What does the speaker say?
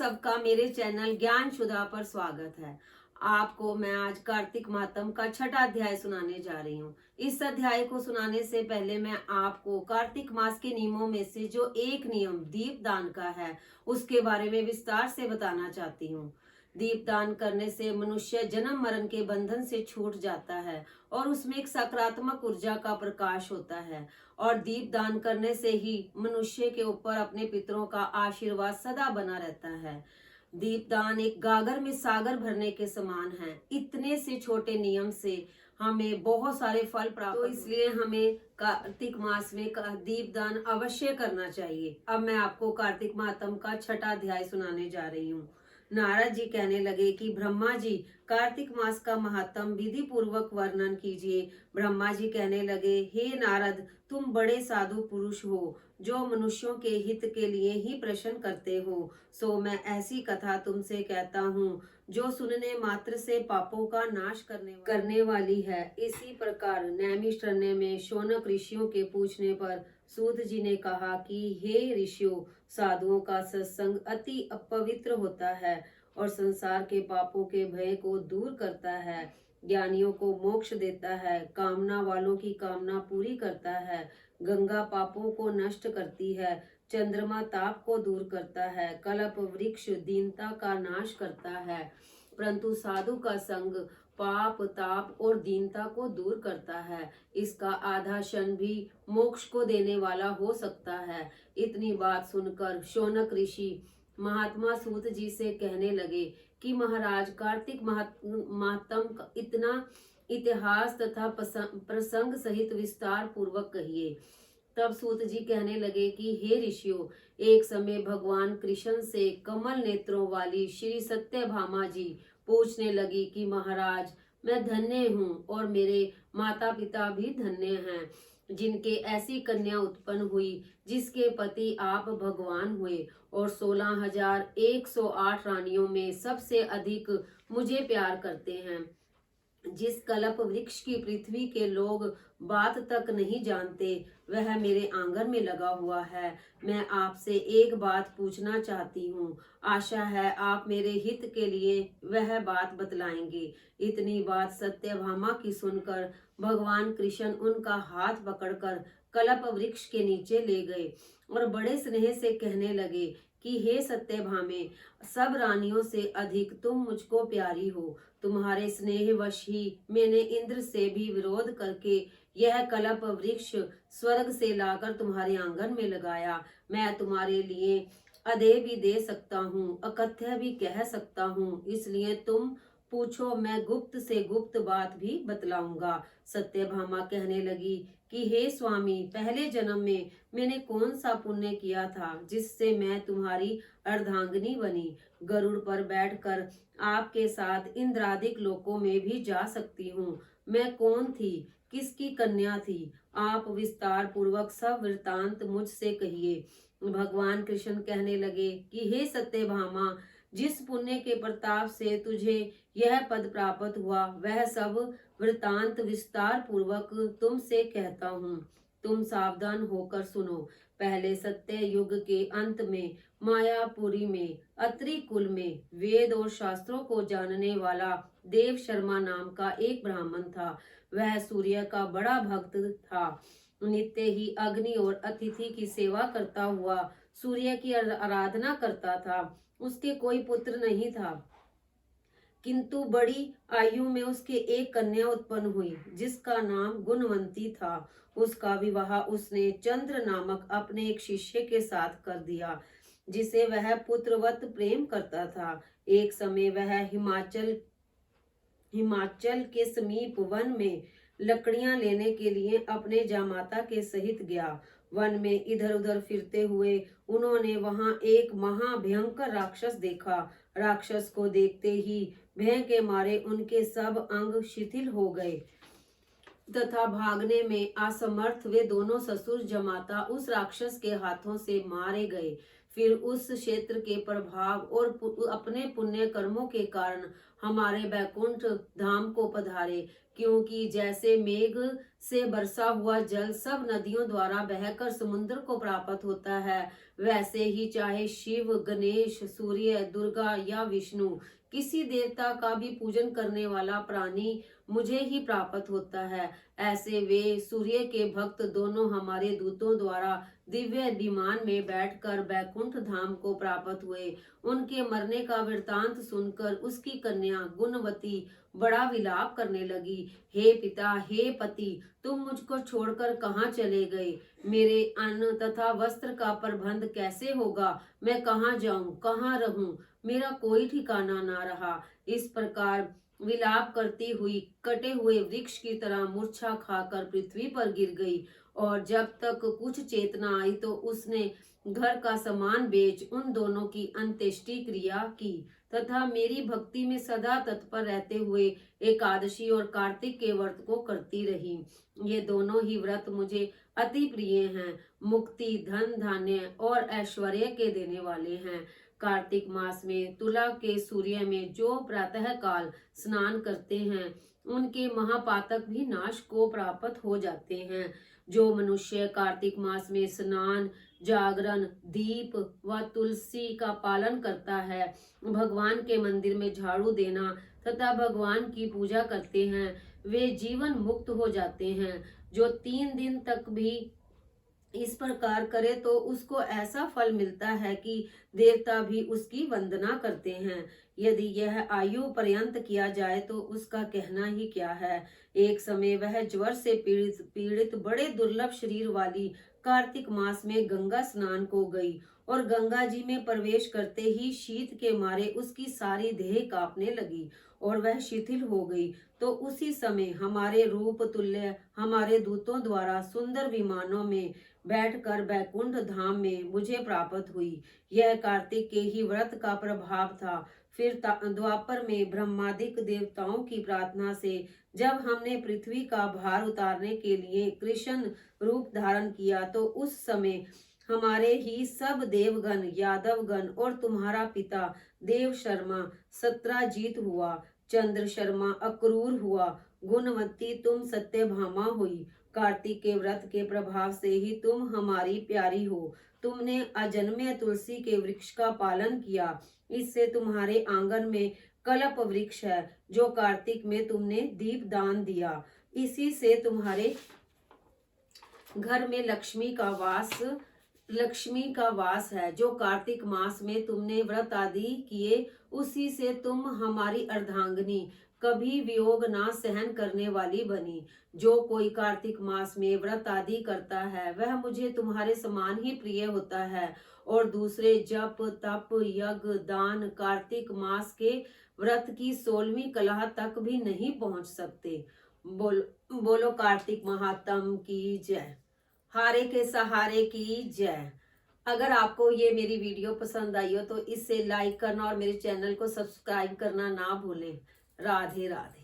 सबका मेरे चैनल ज्ञान सुधा पर स्वागत है। आपको मैं आज कार्तिक मातम का छठा अध्याय सुनाने जा रही हूँ। इस अध्याय को सुनाने से पहले मैं आपको कार्तिक मास के नियमों में से जो एक नियम दीपदान का है उसके बारे में विस्तार से बताना चाहती हूँ। दीपदान करने से मनुष्य जन्म मरण के बंधन से छूट जाता है और उसमें एक सकारात्मक ऊर्जा का प्रकाश होता है। और दीपदान करने से ही मनुष्य के ऊपर अपने पितरों का आशीर्वाद सदा बना रहता है। दीपदान एक गागर में सागर भरने के समान है। इतने से छोटे नियम से हमें बहुत सारे फल प्राप्त, तो इसलिए हमें कार्तिक मास में दीपदान अवश्य करना चाहिए। अब मैं आपको कार्तिक मातम का छठा अध्याय सुनाने जा रही हूँ। नारद जी कहने लगे कि ब्रह्मा जी, कार्तिक मास का महात्म विधि पूर्वक वर्णन कीजिए। ब्रह्मा जी कहने लगे, हे नारद, तुम बड़े साधु पुरुष हो जो मनुष्यों के हित के लिए ही प्रश्न करते हो, सो मैं ऐसी कथा तुमसे कहता हूँ जो सुनने मात्र से पापों का नाश करने वाली है। इसी प्रकार नैमिषारण्य में शौनक ऋषियों के पूछने पर सूत जी ने कहा कि हे ऋषियों, साधुओं का सत्संग अति अपवित्र होता है और संसार के पापों के भय को दूर करता है, ज्ञानियों को मोक्ष देता है, कामना वालों की कामना पूरी करता है, गंगा पापों को नष्ट करती है, चंद्रमा ताप को दूर करता है, कल्प वृक्ष दीनता का नाश करता है। परंतु साधु का संग पाप ताप और दीनता को दूर करता है। इसका आधा क्षण भी मोक्ष को देने वाला हो सकता है। इतनी बात सुनकर शौनक ऋषि महात्मा सूत जी से कहने लगे कि महाराज, कार्तिक मातम का इतना इतिहास तथा प्रसंग सहित विस्तार पूर्वक कहिए। तब सूत जी कहने लगे कि हे ऋषियों, एक समय भगवान कृष्ण से कमल नेत्रों वाली श्री सत्यभामा जी पूछने लगी कि महाराज, मैं धन्य हूँ और मेरे माता पिता भी धन्य हैं, जिनके ऐसी कन्या उत्पन्न हुई जिसके पति आप भगवान हुए, और 16,108 रानियों में सबसे अधिक मुझे प्यार करते हैं। जिस कल्प वृक्ष की पृथ्वी के लोग बात तक नहीं जानते वह मेरे आंगन में लगा हुआ है। मैं आपसे एक बात पूछना चाहती हूँ, आशा है आप मेरे हित के लिए वह बात बतलाएंगे। इतनी बात सत्यभामा की सुनकर भगवान कृष्ण उनका हाथ पकड़कर कल्प वृक्ष के नीचे ले गए और बड़े स्नेह से कहने लगे कि हे सत्यभामे, सब रानियों से अधिक तुम मुझको प्यारी हो। तुम्हारे स्नेहवश ही मैंने इंद्र से भी विरोध करके यह कल्प वृक्ष स्वर्ग से लाकर तुम्हारे आंगन में लगाया। मैं तुम्हारे लिए अदे भी दे सकता हूँ, अकथ्य भी कह सकता हूँ, इसलिए तुम पूछो, मैं गुप्त से गुप्त बात भी बतलाऊंगा। सत्यभामा कहने लगी कि हे स्वामी, पहले जन्म में मैंने कौन सा पुण्य किया था जिससे मैं तुम्हारी अर्धांगिनी बनी। गरुड़ पर बैठकर आपके साथ इंद्रादिक लोकों में भी जा सकती हूँ। मैं कौन थी, किसकी कन्या थी, आप विस्तार पूर्वक सब वृतांत मुझसे कहिए। भगवान कृष्ण कहने लगे कि हे सत्यभामा, जिस पुण्य के प्रताप से तुझे यह पद प्राप्त हुआ वह सब वृतांत विस्तार पूर्वक तुमसे कहता हूँ। तुम सावधान होकर सुनो। पहले सत्य युग के अंत में मायापुरी में अत्रि कुल में वेद और शास्त्रों को जानने वाला देव शर्मा नाम का एक ब्राह्मण था। वह सूर्य का बड़ा भक्त था। नित्य ही अग्नि और अतिथि की सेवा करता हुआ सूर्य की आराधना करता था। उसके कोई पुत्र नहीं था, किंतु बड़ी आयु में उसके एक कन्या उत्पन्न हुई जिसका नाम गुणवंती था। उसका विवाह उसने चंद्र नामक अपने एक शिष्य के साथ कर दिया जिसे वह पुत्रवत प्रेम करता था। एक समय वह हिमाचल के समीप वन में लकड़ियां लेने के लिए अपने जामाता के सहित गया। वन में इधर उधर फिरते हुए उन्होंने वहां एक महाभयंकर राक्षस देखा। राक्षस को देखते ही भय के मारे उनके सब अंग शिथिल हो गए तथा भागने में असमर्थ वे दोनों ससुर जमाता उस राक्षस के हाथों से मारे गए। फिर उस क्षेत्र के प्रभाव और अपने पुण्य कर्मों के कारण हमारे बैकुंठ धाम को पधारे। क्योंकि जैसे मेघ से बरसा हुआ जल सब नदियों द्वारा बहकर समुद्र को प्राप्त होता है, वैसे ही चाहे शिव, गणेश, सूर्य, दुर्गा या विष्णु, किसी देवता का भी पूजन करने वाला प्राणी मुझे ही प्राप्त होता है। ऐसे वे सूर्य के भक्त दोनों हमारे दूतों द्वारा दिव्य विमान में बैठकर बैकुंठ धाम को प्राप्त हुए। उनके मरने का वृतांत सुनकर उसकी कन्या गुणवती बड़ा विलाप करने लगी। हे पिता, हे पति, तुम मुझको छोड़कर कहाँ चले गए? मेरे अन्न तथा वस्त्र का प्रबंध कैसे होगा? मैं कहाँ जाऊं, कहाँ रहूं? मेरा कोई ठिकाना ना रहा। इस प्रकार विलाप करती हुई कटे हुए वृक्ष की तरह मूर्छा खाकर पृथ्वी पर गिर गई। और जब तक कुछ चेतना आई तो उसने घर का सामान बेच उन दोनों की अंत्येष्टि क्रिया की तथा मेरी भक्ति में सदा तत्पर रहते हुए एकादशी और कार्तिक के व्रत को करती रही। ये दोनों ही व्रत मुझे अति प्रिय हैं, मुक्ति, धन, धान्य और ऐश्वर्य के देने वाले हैं। कार्तिक मास में तुला के सूर्य में जो प्रातः काल स्नान करते हैं उनके महापातक भी नाश को प्राप्त हो जाते हैं। जो मनुष्य कार्तिक मास में स्नान, जागरण, दीप व तुलसी का पालन करता है, भगवान के मंदिर में झाड़ू देना तथा भगवान की पूजा करते हैं, वे जीवन मुक्त हो जाते हैं। जो 3 दिन तक भी इस प्रकार करे तो उसको ऐसा फल मिलता है कि देवता भी उसकी वंदना करते हैं। यदि यह आयु पर्यंत किया जाए तो उसका कहना ही क्या है। एक समय वह ज्वर से पीड़ित बड़े दुर्लभ शरीर वाली कार्तिक मास में गंगा स्नान को गई और गंगा जी में प्रवेश करते ही शीत के मारे उसकी सारी देह कांपने लगी और वह शिथिल हो गई। तो उसी समय हमारे रूप तुल्य हमारे दूतों द्वारा सुंदर विमानों में बैठकर बैकुंठ धाम में मुझे प्राप्त हुई। यह कार्तिक के ही व्रत का प्रभाव था। फिर द्वापर में ब्रह्मादिक देवताओं की प्रार्थना से जब हमने पृथ्वी का भार उतारने के लिए कृष्ण रूप धारण किया तो उस समय हमारे ही सब देवगण, यादवगण और तुम्हारा पिता देव शर्मा सत्राजीत हुआ, चंद्र शर्मा अक्रूर हुआ, गुणवती तुम सत्यभामा हुई। कार्तिक के व्रत के प्रभाव से ही तुम हमारी प्यारी हो। तुमने अजन्मे तुलसी के वृक्ष का पालन किया, इससे तुम्हारे आंगन में कल्प वृक्ष है जो कार्तिक में तुमने दीप दान दिया। इसी से तुम्हारे घर में लक्ष्मी का वास है। जो कार्तिक मास में तुमने व्रत आदि किए उसी से तुम हमारी अर्धांगिनी कभी वियोग ना सहन करने वाली बनी। जो कोई कार्तिक मास में व्रत आदि करता है वह मुझे तुम्हारे समान ही प्रिय होता है और दूसरे जप, तप, यज्ञ, दान कार्तिक मास के व्रत की 16वीं कला तक भी नहीं पहुंच सकते। बोलो कार्तिक महात्म की जय। हारे के सहारे की जय। अगर आपको ये मेरी वीडियो पसंद आई हो तो इसे लाइक करना और मेरे चैनल को सब्सक्राइब करना ना भूलें। राधे राधे।